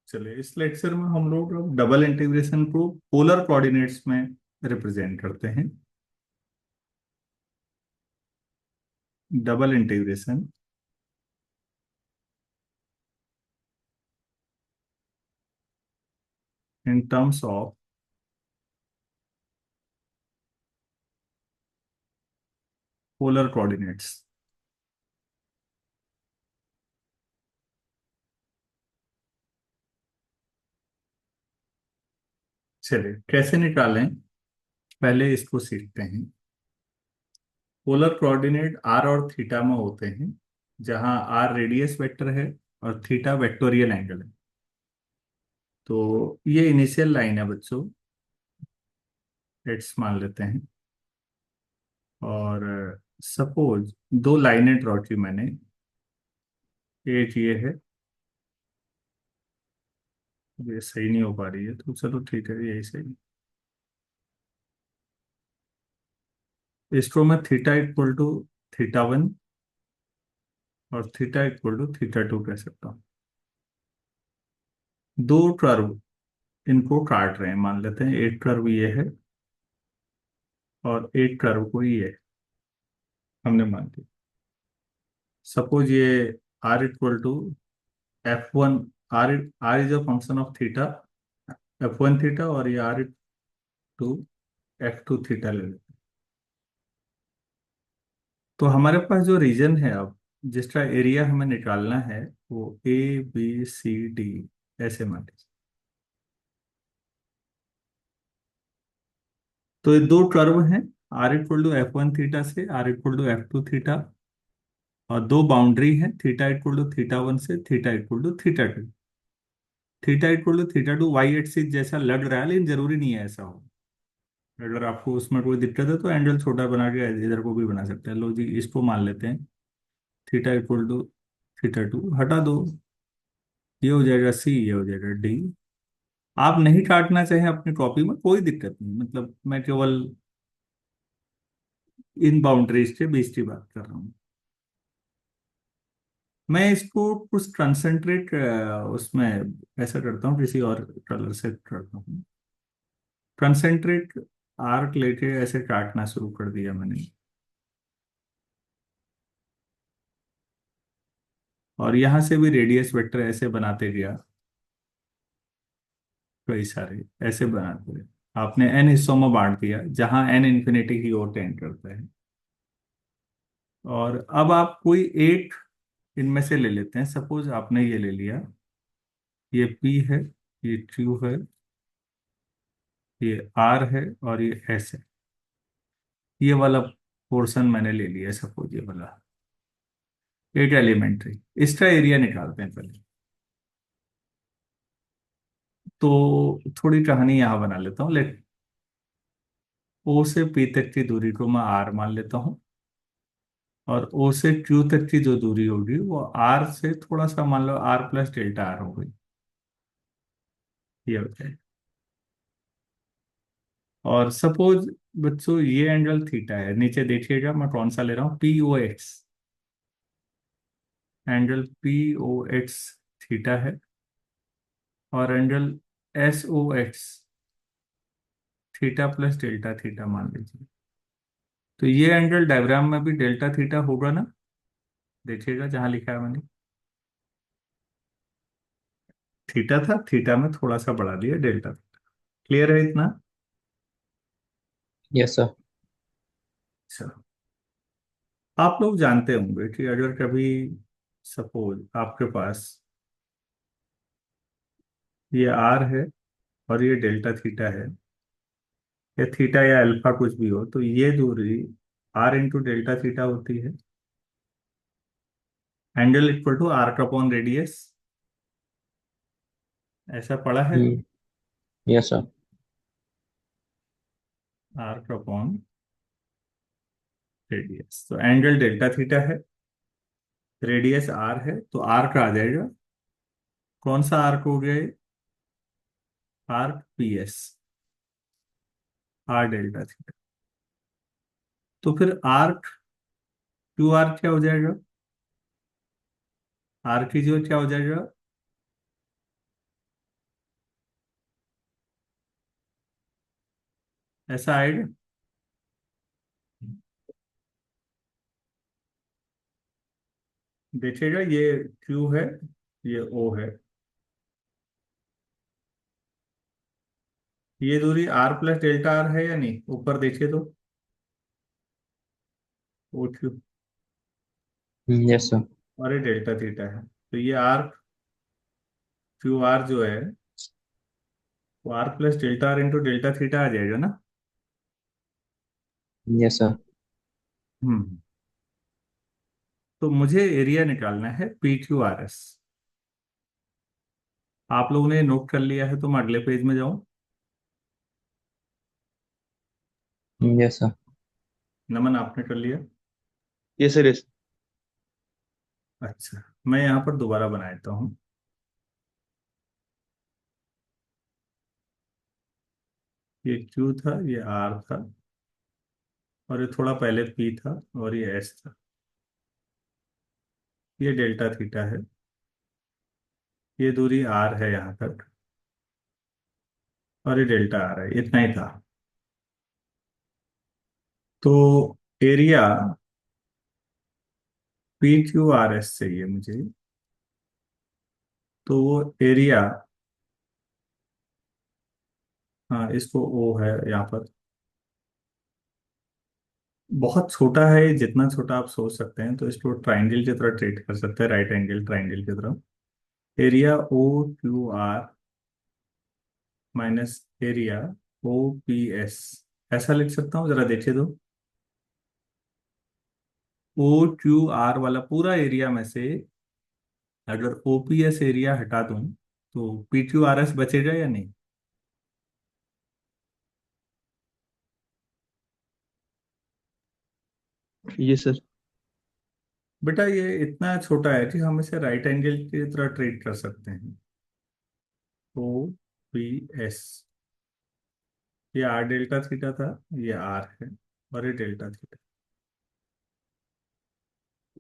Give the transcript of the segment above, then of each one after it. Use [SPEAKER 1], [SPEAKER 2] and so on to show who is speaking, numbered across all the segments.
[SPEAKER 1] चलिए, इस लेक्चर में हम लोग अब डबल इंटीग्रेशन को पोलर कोऑर्डिनेट्स में रिप्रेजेंट करते हैं। Double integration in terms of polar coordinates. चलिए, कैसे निकालें, पहले इसको सीखते हैं। पोलर कोऑर्डिनेट आर और थीटा में होते हैं, जहां आर रेडियस वेक्टर है और थीटा वेक्टोरियल एंगल है। तो ये इनिशियल लाइन है बच्चों, लेट्स मान लेते हैं। और सपोज दो लाइनें ड्रॉ की मैंने। एक ये है, ये सही नहीं हो पा रही है तो चलो ठीक है, यही सही। इसको मैं थीटा इक्वल टू थीटा 1 और थीटा इक्वल टू थीटा 2 कह सकता हूँ। दो कर्व इनको काट रहे हैं, मान लेते हैं एक कर्व ये है और एक कर्व को ये हमने मान लिया। सपोज ये r equal to F1। R r is a function of theta, F1 theta, और ये आर टू F2 थीटा ले लेते हैं। तो हमारे पास जो रीजन है अब, जिसका एरिया हमें निकालना है, वो ABCD ऐसे मान लीजिए। तो ये दो कर्व हैं, r equal to F1 theta से r equal to F2 theta, और दो बाउंड्री है, थीटा इक्वल टू थीटा 1 से theta equal to theta 2। Theta equal to theta 2 Y axis जैसा लग रहा है, लेकिन जरूरी नहीं है ऐसा हो। अगर आपको उसमें कोई दिक्कत है तो एंगल छोटा बना के इधर को भी बना सकते हैं। लो जी, इसको मान लेते हैं थीटा इक्वल टू थीटा 2, हटा दो, ये हो जाएगा C, ये हो जाएगा D। आप नहीं काटना चाहें अपनी कॉपी में, कोई दिक्कत नहीं, मतलब मैं केवल इन बाउंड्रीज के बीच की बात कर रहा हूँ। मैं इसको कुछ कंसंट्रेट उसमें ऐसा करता हूँ, किसी और कलर से करता हूँ। कंसंट्रेट आर्क लेके ऐसे काटना शुरू कर दिया मैंने, और यहां से भी रेडियस वेक्टर ऐसे बनाते गया, कई सारे ऐसे बनाते गए। आपने n हिस्सों में बांट दिया, जहां n इंफिनिटी की ओर टेंड करता है। और अब आप कोई एक इनमें से ले लेते हैं। सपोज आपने ये ले लिया, ये P है, ये Q है, ये R है, और ये S है। ये वाला पोर्शन मैंने ले लिया, सपोज ये वाला एक एलिमेंट्री। इसका एरिया निकालते हैं पहले। तो थोड़ी कहानी यहाँ बना लेता हूँ। लेट O से P तक की दूरी को मैं R मान लेता हूँ, और O से Q तक की जो दूरी होगी वो R से थोड़ा सा, मान लो R प्लस डेल्टा R हो गई, ये होता है। और सपोज बच्चों ये एंगल थीटा है, नीचे देखिएगा मैं कौन सा ले रहा हूँ, POX। एंगल POX थीटा है, और angle SOX theta plus delta theta मान लीजिए। तो ये एंगल डायग्राम में भी डेल्टा थीटा होगा ना, देखिएगा जहां लिखा है मैंने, थीटा था, थीटा में थोड़ा सा बढ़ा दिया डेल्टा। क्लियर है इतना?
[SPEAKER 2] Yes sir.
[SPEAKER 1] चलो, आप लोग जानते होंगे कि अगर कभी सपोज आपके पास ये आर है और ये डेल्टा थीटा है, या थीटा या अल्फा कुछ भी हो, तो ये दूरी आर इंटू डेल्टा थीटा होती है। Angle equal to arc upon radius, ऐसा पढ़ा है।
[SPEAKER 2] Yes sir.
[SPEAKER 1] Arc upon radius, तो एंगल डेल्टा थीटा है, रेडियस आर है, तो आर्क आ जाएगा। कौन सा आर्क हो गया ये? Arc PS, are delta theta. तो फिर आर्क क्यू आर क्या हो जाएगा? आर की जो क्या हो जाएगा? ऐसा आएगा। देखिएगा, ये क्यू है, ये ओ है। ये दूरी आर प्लस डेल्टा आर है या नहीं, ऊपर देखिए तो। O Q
[SPEAKER 2] yes sir.
[SPEAKER 1] और ये डेल्टा थीटा है, तो ये आर क्यू आर जो है वो r plus delta r into delta theta आ जाएगा ना।
[SPEAKER 2] Yes sir.
[SPEAKER 1] हम्म। तो मुझे एरिया निकालना है पी क्यू आर एस। आप लोगों ने नोट कर लिया है तो मैं अगले पेज में जाऊं।
[SPEAKER 2] Yes sir.
[SPEAKER 1] नमन, आपने कर लिया।
[SPEAKER 2] Yes sir. यस।
[SPEAKER 1] अच्छा, मैं यहाँ पर दोबारा बना देता हूँ। ये क्यू था, ये आर था, और ये थोड़ा पहले पी था, और ये एस था। ये डेल्टा थीटा है। ये दूरी आर है यहाँ तक, और ये डेल्टा आर है, इतना ही था। तो area P Q R S चाहिए मुझे। तो वो एरिया, हाँ इसको ओ है यहाँ पर। बहुत छोटा है ये, जितना छोटा आप सोच सकते हैं, तो इसको ट्राइंगल की तरह ट्रीट कर सकते हैं, राइट एंगल ट्राइंगल की तरह। Area O Q R minus area O P S, ऐसा लिख सकता हूँ, जरा देखिए तो। ओ क्यू आर वाला पूरा एरिया में से अगर ओपीएस एरिया हटा दूं तो पी क्यू आर एस बचेगा या नहीं।
[SPEAKER 2] Yes sir.
[SPEAKER 1] बेटा ये इतना छोटा है कि हम इसे राइट एंगल की तरह ट्रीट कर सकते हैं। ओ पी एस, ये आर डेल्टा थीटा था, ये आर है, और ये डेल्टा थीटा।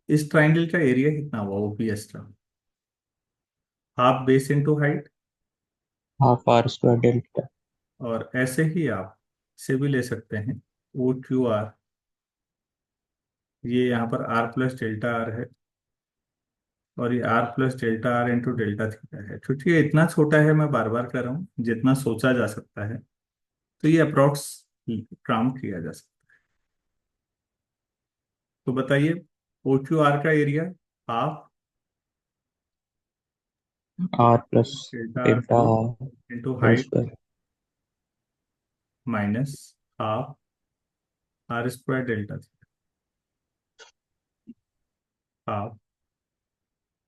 [SPEAKER 1] इस ट्राइंगल का एरिया कितना हुआ ओपीएस का? Half base into height.
[SPEAKER 2] Half r square delta.
[SPEAKER 1] और ऐसे ही आप इसे भी ले सकते हैं, ओ क्यू आर, ये यहाँ पर आर प्लस डेल्टा आर है, और ये r plus delta r into delta theta है। क्योंकि ये इतना छोटा है, मैं बार बार कर रहा हूँ, जितना सोचा जा सकता है, तो ये अप्रोक्स काउंट किया जा सकता है। तो बताइए, ओ क्यू आर का area half
[SPEAKER 2] r plus
[SPEAKER 1] delta r
[SPEAKER 2] delta
[SPEAKER 1] cube
[SPEAKER 2] r
[SPEAKER 1] into
[SPEAKER 2] whole
[SPEAKER 1] height
[SPEAKER 2] square.
[SPEAKER 1] Minus half r square delta theta, half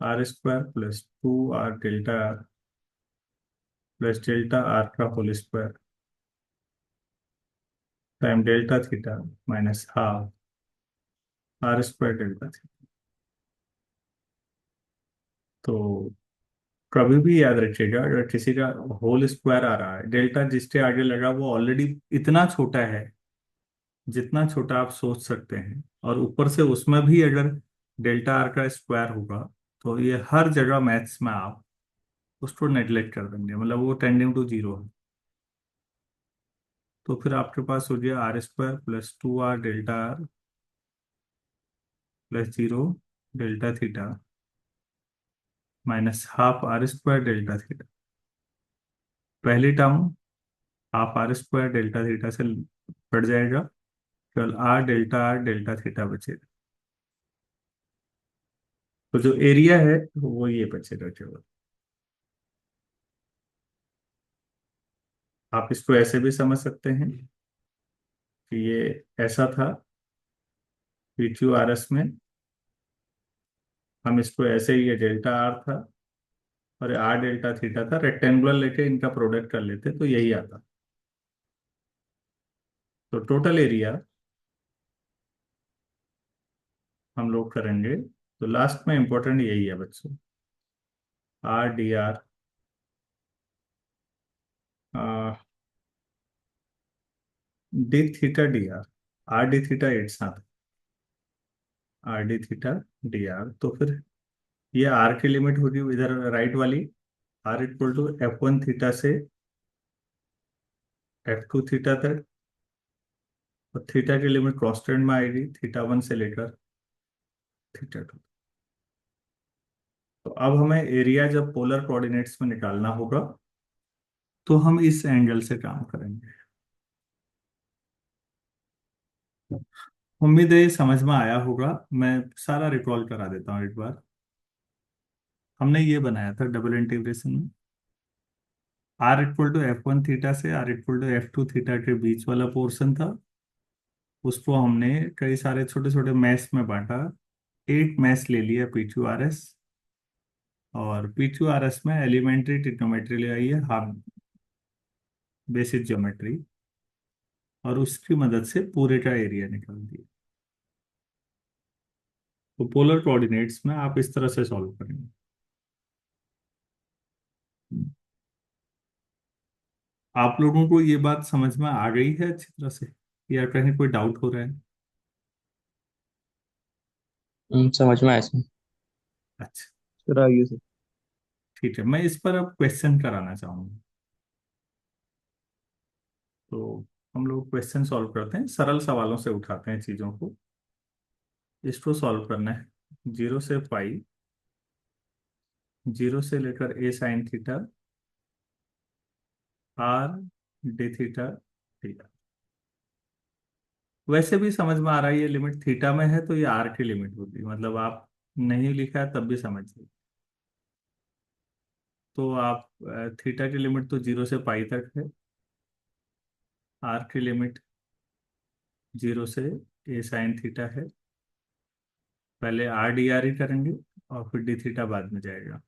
[SPEAKER 1] r square plus two r delta r plus delta r का whole square time delta theta minus half r square delta theta. तो कभी भी याद रखिएगा, अगर किसी का whole square आ रहा है, डेल्टा जिसके आगे लगा वो ऑलरेडी इतना छोटा है जितना छोटा आप सोच सकते हैं, और ऊपर से उसमें भी अगर डेल्टा आर का स्क्वायर होगा, तो ये हर जगह मैथ्स में आप उसको नेग्लेक्ट कर देंगे, मतलब वो टेंडिंग टू जीरो है। तो फिर आपके पास हो गया r square plus two r delta r plus zero delta theta minus half r square delta theta. पहली term half r square delta theta से कट जाएगा, केवल आर डेल्टा थीटा बचेगा। तो जो एरिया है वो ये बचेगा केवल। आप इसको ऐसे भी समझ सकते हैं कि ये ऐसा था पी क्यू आर एस में, हम इसको ऐसे ही, ये डेल्टा आर था और आर डेल्टा थीटा था, रेक्टेंगुलर लेके इनका प्रोडक्ट कर लेते तो यही आता। तो टोटल एरिया हम लोग करेंगे, तो लास्ट में इंपॉर्टेंट यही है बच्चों, R D R, D theta D R, R D theta एक साथ, R D theta D R. तो फिर ये आर की लिमिट होगी इधर राइट वाली, r equal to F one theta से एफ टू थीटा तक, और थीटा की लिमिट कॉन्स्टेंट में आएगी, थीटा 1 से लेकर थीटा 2। तो अब हमें एरिया जब पोलर कोऑर्डिनेट्स में निकालना होगा तो हम इस एंगल से काम करेंगे। उम्मीद है ये समझ में आया होगा। मैं सारा रिकॉल करा देता हूँ एक बार। हमने ये बनाया था डबल इंटीग्रेशन में, r=f1 थीटा से r=f2 थीटा के बीच वाला पोर्शन था। उसको हमने कई सारे छोटे छोटे मैश में बांटा। एक मैश ले लिया P2RS, और P2RS में एलिमेंट्री ट्रिग्नोमेट्री ले आई है, हाफ बेसिक ज्योमेट्री, और उसकी मदद से पूरे का एरिया निकाल दिया। तो पोलर कोऑर्डिनेट्स में आप इस तरह से सॉल्व करेंगे। आप लोगों को ये बात समझ में आ गई है अच्छी तरह से, या कहीं कोई डाउट हो रहा है?
[SPEAKER 2] समझ में आया सर।
[SPEAKER 1] अच्छा,
[SPEAKER 2] सर आइए सर।
[SPEAKER 1] ठीक है। मैं इस पर अब क्वेश्चन कराना चाहूंगा। तो हम लोग क्वेश्चन सॉल्व करते हैं, सरल सवालों से उठाते हैं चीजों को। इसको सॉल्व करना है 0 से पाई, 0 से लेकर a sin theta, r d theta. वैसे भी समझ में आ रहा है, ये लिमिट थीटा में है तो ये r की लिमिट होगी, मतलब आप नहीं लिखा है तब भी समझिए। तो आप थीटा की लिमिट तो 0 से पाई तक है, r की लिमिट 0 से a sin थीटा है। पहले r dr ही करेंगे और फिर d थीटा बाद में जाएगा।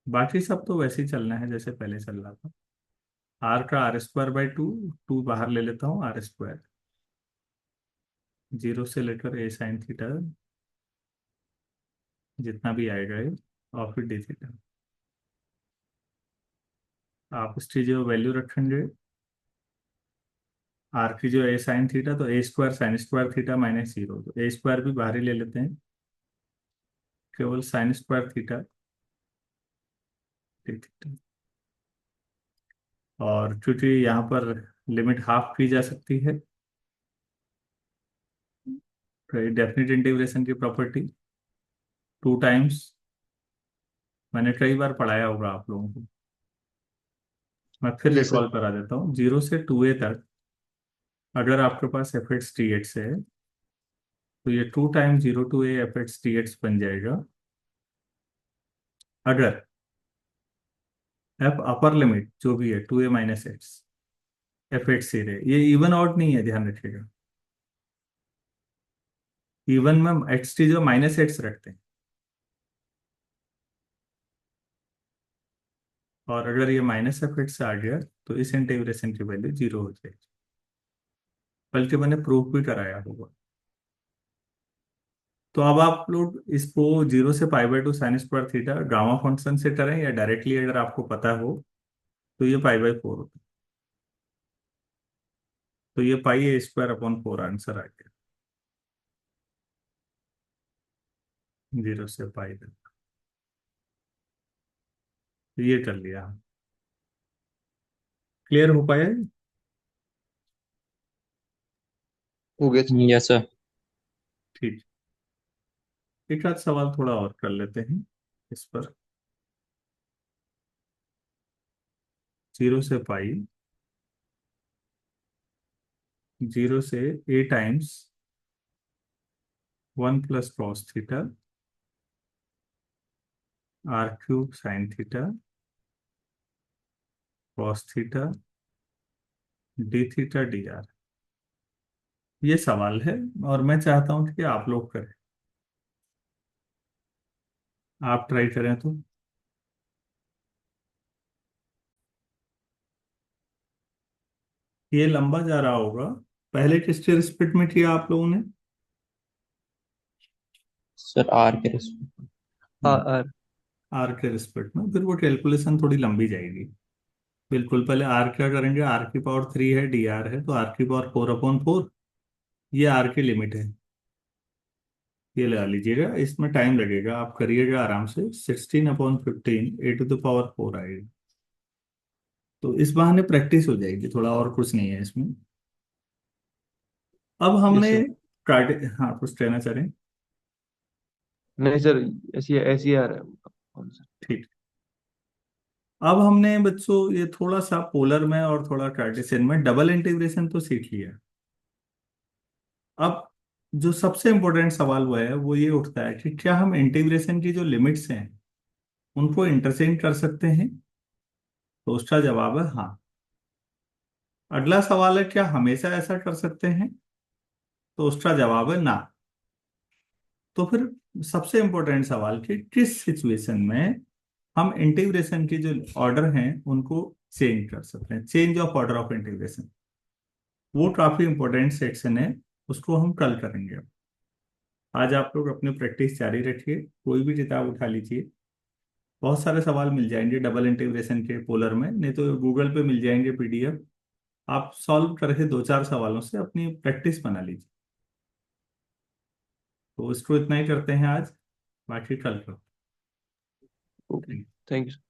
[SPEAKER 1] बाकी सब तो वैसे ही चलना है जैसे पहले चल रहा था। r का r² बाई 2, 2 बाहर ले लेता हूँ, r², 0 से लेकर a sin थीटा जितना भी आएगा ये, और फिर d थीटा। आप इसकी जो वैल्यू रखेंगे, r की जो a sin थीटा, तो a² sin² थीटा -0, तो a² भी बाहर ही ले लेते हैं, केवल sin² थीटा d थीटा। और क्योंकि यहाँ पर लिमिट हाफ की जा सकती है, डेफिनेट इंटीग्रेशन की प्रॉपर्टी 2 टाइम्स, मैंने कई बार पढ़ाया होगा आप लोगों को, मैं फिर
[SPEAKER 2] जी सर।
[SPEAKER 1] रिकॉल करा देता हूँ। 0 से 2a तक अगर आपके पास f(x) dx है, तो ये 2 times 0 to a f(x) dx बन जाएगा। अगर f अपर लिमिट जो भी है 2a - x f(x) से रहे, ये इवन ऑड नहीं है, ध्यान रखिएगा। इवन में x की जो -x रखते हैं, और अगर ये -f(x) आ गया तो इस इंटीग्रेशन की वैल्यू 0 हो जाएगी। बल्कि मैंने प्रूफ भी कराया होगा। तो अब आप लोग इसको 0 से π/2 sin² थीटा गामा फंक्शन से करें, या डायरेक्टली अगर आपको पता हो तो ये π/4 होता है। तो ये πa² /4 आंसर आ गया 0 से π तक। तो ये कर लिया हम। क्लियर हो पाया ये?
[SPEAKER 2] हो गया सर। Yes sir.
[SPEAKER 1] ठीक। एक आध सवाल थोड़ा और कर लेते हैं इस पर। 0 से π, 0 से a times 1 + cos theta r³ sin theta cos theta d theta dr। ये सवाल है, और मैं चाहता हूं कि आप लोग करें। आप ट्राई करें तो। ये लंबा जा रहा होगा। पहले किसके रिस्पेक्ट में किया आप लोगों ने?
[SPEAKER 2] सर आर के रिस्पेक्ट। हाँ आर।
[SPEAKER 1] आर के रिस्पेक्ट में, फिर वो कैलकुलेशन थोड़ी लंबी जाएगी। बिल्कुल, पहले आर क्या करेंगे, r³ है, dr है, तो r⁴/4। ये आर की लिमिट है, ये लगा लीजिएगा। इसमें टाइम लगेगा, आप करिएगा आराम से। 16/15 a⁴ आएगा। तो इस बहाने प्रैक्टिस हो जाएगी, थोड़ा और कुछ नहीं है इसमें। अब
[SPEAKER 2] यस
[SPEAKER 1] हमने
[SPEAKER 2] सर।
[SPEAKER 1] हाँ, कुछ कहना चाह रहे हैं?
[SPEAKER 2] नहीं सर, ऐसी ऐसी आ रहा है कौन सा।
[SPEAKER 1] ठीक। अब हमने बच्चों ये थोड़ा सा पोलर में और थोड़ा कार्टेशियन में डबल इंटीग्रेशन तो सीख लिया। अब जो सबसे इंपॉर्टेंट सवाल वो है, वो ये उठता है कि क्या हम इंटीग्रेशन की जो लिमिट्स हैं उनको इंटरचेंज कर सकते हैं? तो उसका जवाब है हाँ। अगला सवाल है, क्या हमेशा ऐसा कर सकते हैं? तो उसका जवाब है ना। तो फिर सबसे इंपॉर्टेंट सवाल कि किस सिचुएशन में हम इंटीग्रेशन की जो ऑर्डर हैं उनको चेंज कर सकते हैं, change of order of integration. वो काफी इंपॉर्टेंट सेक्शन है, उसको हम कल करेंगे। आज आप लोग अपनी प्रैक्टिस जारी रखिए, कोई भी किताब उठा लीजिए। बहुत सारे सवाल मिल जाएंगे डबल इंटीग्रेशन के पोलर में, नहीं तो गूगल पे मिल जाएंगे पीडीएफ। आप सॉल्व करके दो चार सवालों से अपनी प्रैक्टिस बना लीजिए। तो इसको इतना ही करते हैं आज, बाकी कल
[SPEAKER 2] ओके।
[SPEAKER 1] करते हैं।
[SPEAKER 2] Thank you.